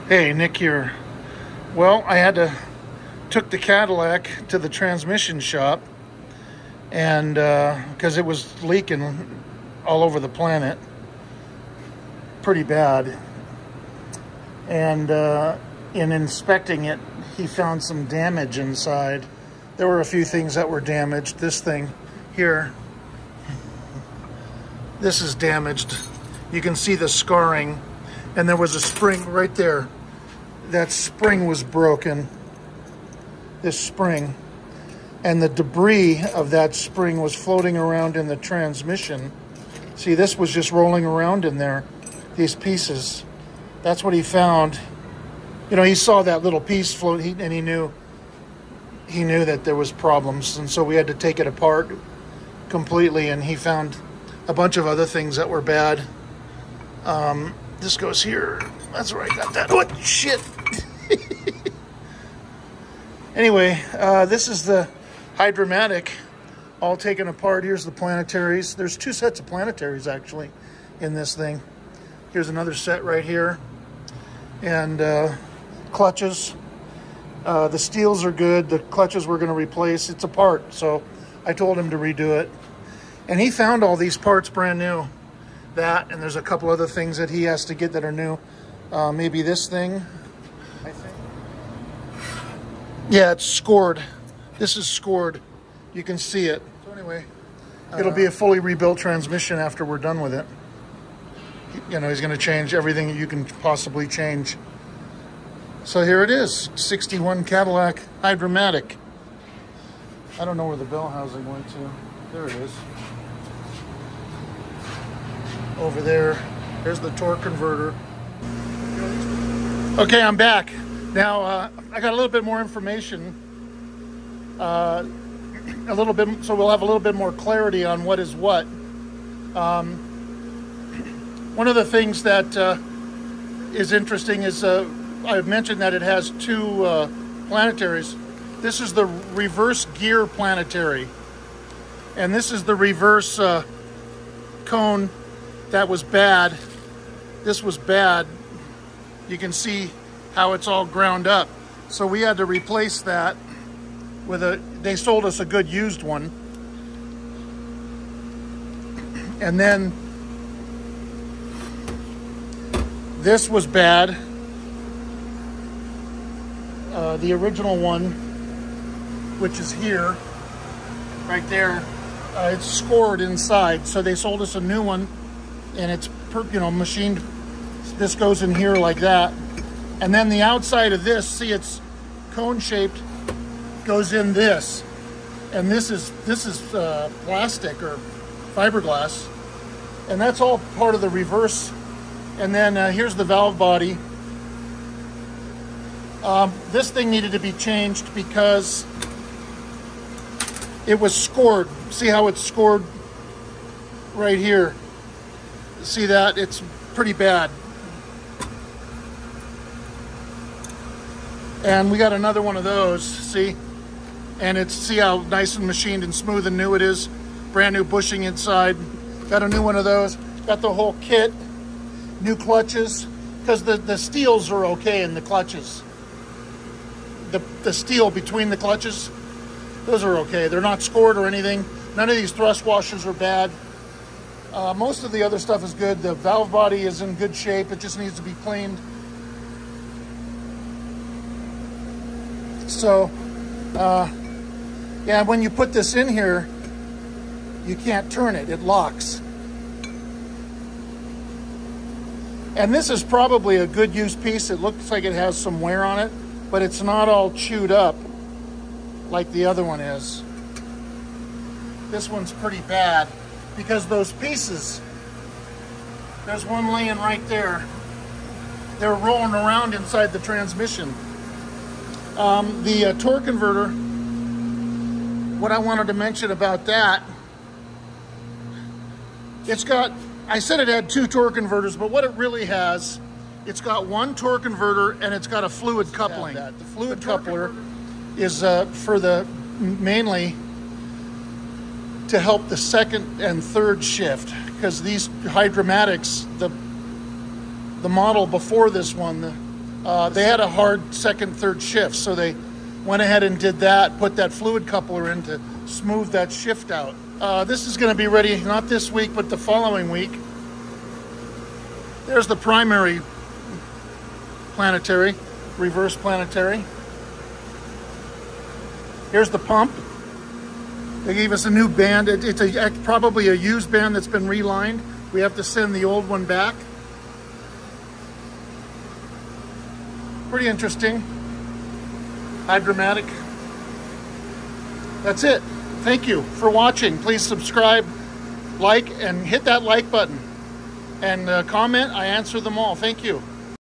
Hey, Nick here. Well, took the Cadillac to the transmission shop, and because it was leaking all over the planet, pretty bad. And in inspecting it, he found some damage inside. There were a few things that were damaged. This thing here, this is damaged. You can see the scarring, and there was a spring right there. That spring was broken, this spring, and the debris of that spring was floating around in the transmission. See, this was just rolling around in there, these pieces. That's what he found. You know, he saw that little piece float, and he knew that there was problems, and so we had to take it apart completely, and he found a bunch of other things that were bad. This goes here. That's where I got that. What shit? Anyway, this is the Hydra-Matic all taken apart. Here's the planetaries. There's two sets of planetaries actually in this thing. Here's another set right here. And clutches. The steels are good. The clutches we're going to replace. It's apart, so I told him to redo it. And he found all these parts brand new. That, and there's a couple other things that he has to get that are new. Maybe this thing, I think. Yeah, it's scored. This is scored. You can see it. So anyway, it'll be a fully rebuilt transmission after we're done with it. You know, he's going to change everything you can possibly change. So here it is, 61 Cadillac Hydra-Matic. I don't know where the bell housing went to. There it is. Over there. There's the torque converter. Okay, I'm back. Now, I got a little bit more information. A little bit, so we'll have a little bit more clarity on what is what. One of the things that is interesting is I've mentioned that it has two planetaries. This is the reverse gear planetary. And this is the reverse cone. That was bad. This was bad. You can see how it's all ground up. So we had to replace that with they sold us a good used one. And then this was bad. The original one, which is here, right there, it's scored inside. So they sold us a new one. And it's, machined. This goes in here like that. And then the outside of this, see, it's cone shaped, goes in this. And this is plastic or fiberglass. And that's all part of the reverse. And then here's the valve body. This thing needed to be changed because it was scored. See how it's scored right here? See that? It's pretty bad. And we got another one of those, see? And see how nice and machined and smooth and new it is. Brand new bushing inside. Got a new one of those. Got the whole kit. New clutches. Because the steels are okay in the clutches. The steel between the clutches, those are okay. They're not scored or anything. None of these thrust washers are bad. Most of the other stuff is good. The valve body is in good shape. It just needs to be cleaned. So, yeah, when you put this in here, you can't turn it. It locks. And this is probably a good use piece. It looks like it has some wear on it, but it's not all chewed up like the other one is. This one's pretty bad. Because those pieces, there's one laying right there. They're rolling around inside the transmission. The torque converter, what I wanted to mention about that, it's got, I said it had two torque converters, but what it really has, it's got one torque converter and it's got a fluid coupling. The fluid coupler is for mainly to help the second and third shift, because these Hydra-Matics, the model before this one, They had a hard second, third shift, so they went ahead and did that, put that fluid coupler in to smooth that shift out. This is going to be ready not this week, but the following week. There's the primary planetary, reverse planetary. Here's the pump. They gave us a new band. It's probably a used band that's been relined. We have to send the old one back. Pretty interesting. Hydra-Matic. That's it. Thank you for watching. Please subscribe, like, and hit that like button. And comment. I answer them all. Thank you.